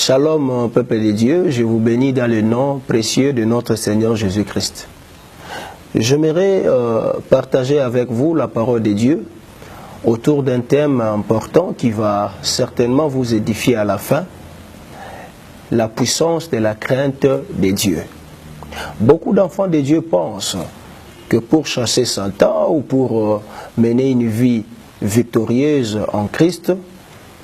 Shalom, peuple de Dieu, je vous bénis dans le nom précieux de notre Seigneur Jésus-Christ. J'aimerais partager avec vous la parole de Dieu autour d'un thème important qui va certainement vous édifier à la fin, la puissance de la crainte de Dieu. Beaucoup d'enfants de Dieu pensent que pour chasser Satan ou pour mener une vie victorieuse en Christ,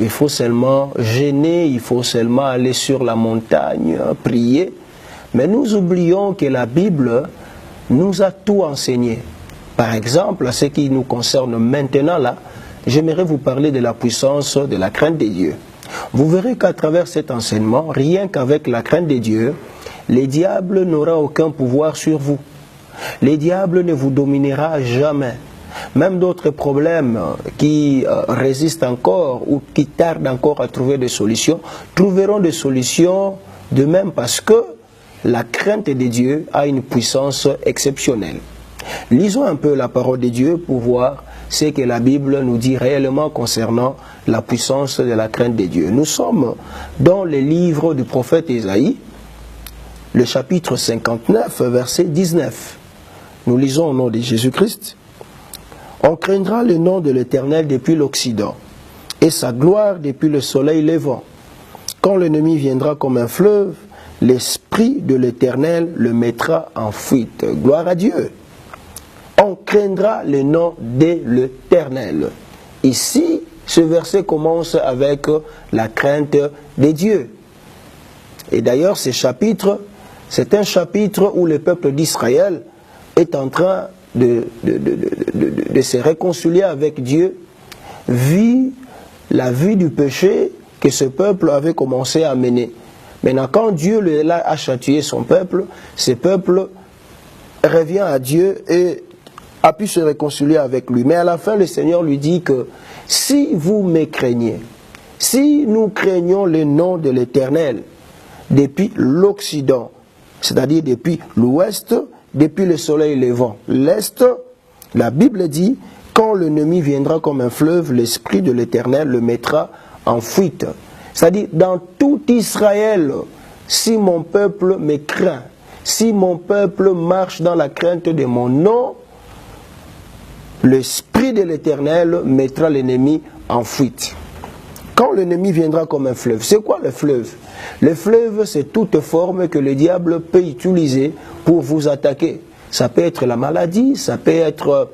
il faut seulement jeûner, il faut seulement aller sur la montagne, prier. Mais nous oublions que la Bible nous a tout enseigné. Par exemple, à ce qui nous concerne maintenant là, j'aimerais vous parler de la puissance de la crainte de Dieu. Vous verrez qu'à travers cet enseignement, rien qu'avec la crainte de Dieu, le diable n'aura aucun pouvoir sur vous. Le diable ne vous dominera jamais. Même d'autres problèmes qui résistent encore ou qui tardent encore à trouver des solutions, trouveront des solutions de même parce que la crainte de Dieu a une puissance exceptionnelle. Lisons un peu la parole de Dieu pour voir ce que la Bible nous dit réellement concernant la puissance de la crainte de Dieu. Nous sommes dans le livre du prophète Ésaïe, le chapitre 59, verset 19. Nous lisons au nom de Jésus-Christ. On craindra le nom de l'Éternel depuis l'Occident, et sa gloire depuis le soleil levant. Quand l'ennemi viendra comme un fleuve, l'Esprit de l'Éternel le mettra en fuite. Gloire à Dieu. On craindra le nom de l'Éternel. Ici, ce verset commence avec la crainte de Dieu. Et d'ailleurs, ce chapitre, c'est un chapitre où le peuple d'Israël est en train de se réconcilier avec Dieu, vu la vie du péché que ce peuple avait commencé à mener. Maintenant, quand Dieu a châtié son peuple, ce peuple revient à Dieu et a pu se réconcilier avec lui. Mais à la fin, le Seigneur lui dit que si vous me craignez, si nous craignons le nom de l'Éternel depuis l'Occident, c'est-à-dire depuis l'Ouest, depuis le soleil levant, l'Est, la Bible dit, quand l'ennemi viendra comme un fleuve, l'Esprit de l'Éternel le mettra en fuite. C'est-à-dire, dans tout Israël, si mon peuple me craint, si mon peuple marche dans la crainte de mon nom, l'Esprit de l'Éternel mettra l'ennemi en fuite. Quand l'ennemi viendra comme un fleuve, c'est quoi le fleuve? Le fleuve, c'est toute forme que le diable peut utiliser pour vous attaquer. Ça peut être la maladie, ça peut être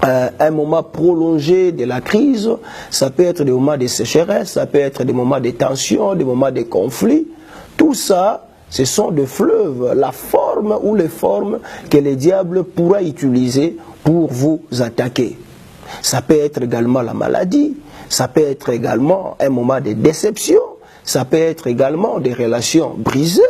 un moment prolongé de la crise, ça peut être des moments de sécheresse, ça peut être des moments de tension, des moments de conflit. Tout ça, ce sont des fleuves, la forme ou les formes que le diable pourra utiliser pour vous attaquer. Ça peut être également la maladie, ça peut être également un moment de déception, ça peut être également des relations brisées.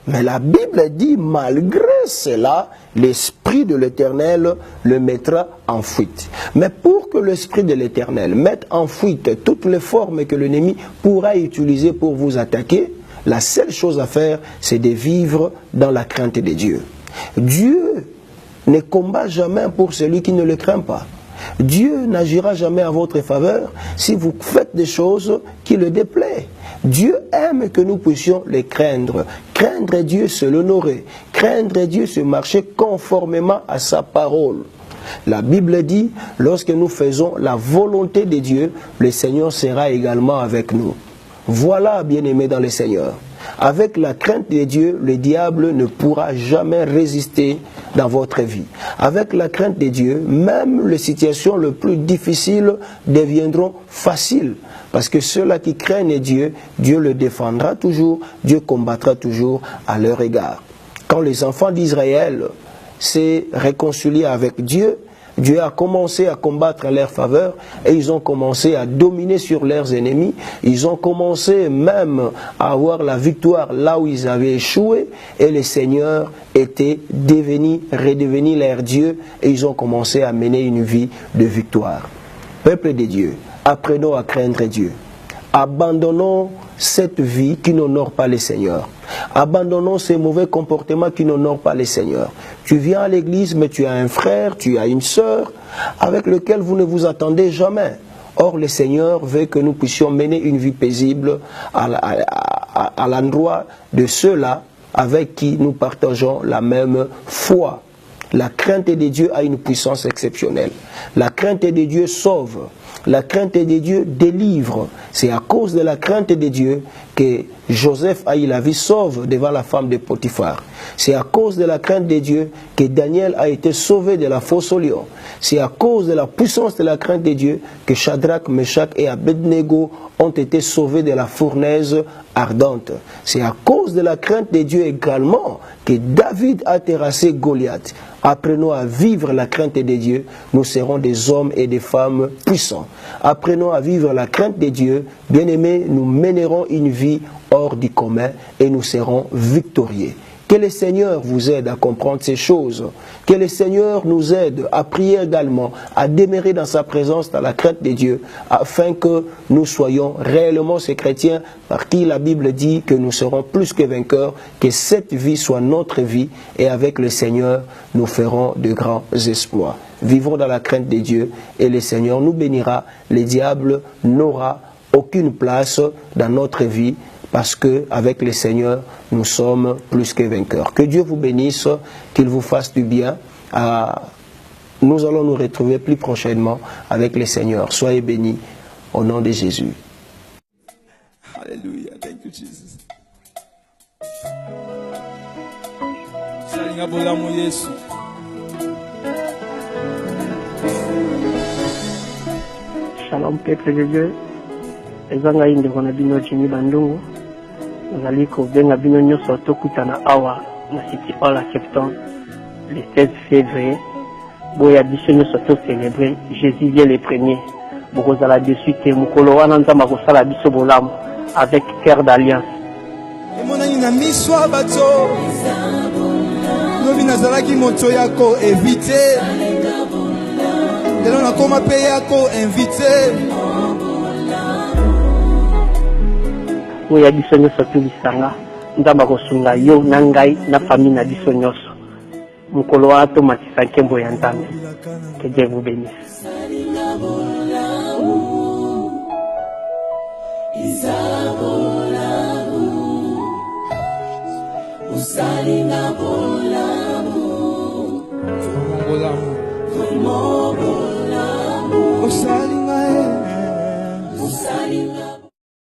Mais la Bible dit, malgré cela, l'Esprit de l'Éternel le mettra en fuite. Mais pour que l'Esprit de l'Éternel mette en fuite toutes les formes que l'ennemi pourra utiliser pour vous attaquer, la seule chose à faire, c'est de vivre dans la crainte de Dieu. Dieu ne combat jamais pour celui qui ne le craint pas. Dieu n'agira jamais à votre faveur si vous faites des choses qui le déplaisent. Dieu aime que nous puissions les craindre. Craindre Dieu, c'est l'honorer. Craindre Dieu, c'est marcher conformément à sa parole. La Bible dit, lorsque nous faisons la volonté de Dieu, le Seigneur sera également avec nous. Voilà, bien-aimés dans le Seigneur. Avec la crainte de Dieu, le diable ne pourra jamais résister dans votre vie. Avec la crainte de Dieu, même les situations les plus difficiles deviendront faciles. Parce que ceux-là qui craignent Dieu, Dieu le défendra toujours, Dieu combattra toujours à leur égard. Quand les enfants d'Israël s'est réconcilié avec Dieu, Dieu a commencé à combattre en leur faveur et ils ont commencé à dominer sur leurs ennemis. Ils ont commencé même à avoir la victoire là où ils avaient échoué et le Seigneur était redevenu leur Dieu et ils ont commencé à mener une vie de victoire. Peuple de Dieu, apprenons à craindre Dieu. Abandonnons cette vie qui n'honore pas le Seigneur. Abandonnons ces mauvais comportements qui n'honorent pas le Seigneur. Tu viens à l'église, mais tu as un frère, tu as une sœur avec lequel vous ne vous attendez jamais. Or, le Seigneur veut que nous puissions mener une vie paisible à l'endroit de ceux-là avec qui nous partageons la même foi. La crainte de Dieu a une puissance exceptionnelle. La crainte de Dieu sauve. La crainte de Dieu délivre. C'est à cause de la crainte de Dieu que Joseph a eu la vie sauve devant la femme de Potiphar. C'est à cause de la crainte de Dieu que Daniel a été sauvé de la fosse au lion. C'est à cause de la puissance de la crainte de Dieu que Shadrach, Meshach et Abednego ont été sauvés de la fournaise ardente. C'est à cause de la crainte de Dieu également que David a terrassé Goliath. Apprenons à vivre la crainte de Dieu, nous serons des hommes et des femmes puissants. Apprenons à vivre la crainte de Dieu, bien-aimés, nous mènerons une vie hors du commun et nous serons victorieux. Que le Seigneur vous aide à comprendre ces choses. Que le Seigneur nous aide à prier également, à demeurer dans sa présence, dans la crainte de Dieu, afin que nous soyons réellement ces chrétiens par qui la Bible dit que nous serons plus que vainqueurs, que cette vie soit notre vie et avec le Seigneur, nous ferons de grands exploits. Vivons dans la crainte de Dieu et le Seigneur nous bénira. Le diable n'aura aucune place dans notre vie, parce qu'avec le Seigneur, nous sommes plus que vainqueurs. Que Dieu vous bénisse, qu'il vous fasse du bien. Nous allons nous retrouver plus prochainement avec le Seigneur. Soyez bénis au nom de Jésus. Alléluia. Thank you, Jesus. Shalom, peuple de Dieu. Ezanga inde kona bino chini bandungu. Nzali ko benga bino nyoso tokutana awa na City Hall à Septembre le 16 février. Boya biso nyoso to célébrer Jésus vient le premier. Bokozala dessus te mukolo wana nzamba kosala biso bolamu avec cœur d'alliance. Et mon ami na miswa bato. Nobi nazalaki moto yako éviter. Delo na koma pe yako inviter. Oya biso nyonso tulisanga nzamba kosunga yo na ngai na famille na biso nyonso mukolo wana tomatisa nkembo ya Nzambe. Que Dieu vous bénisse. Usalinga bolamu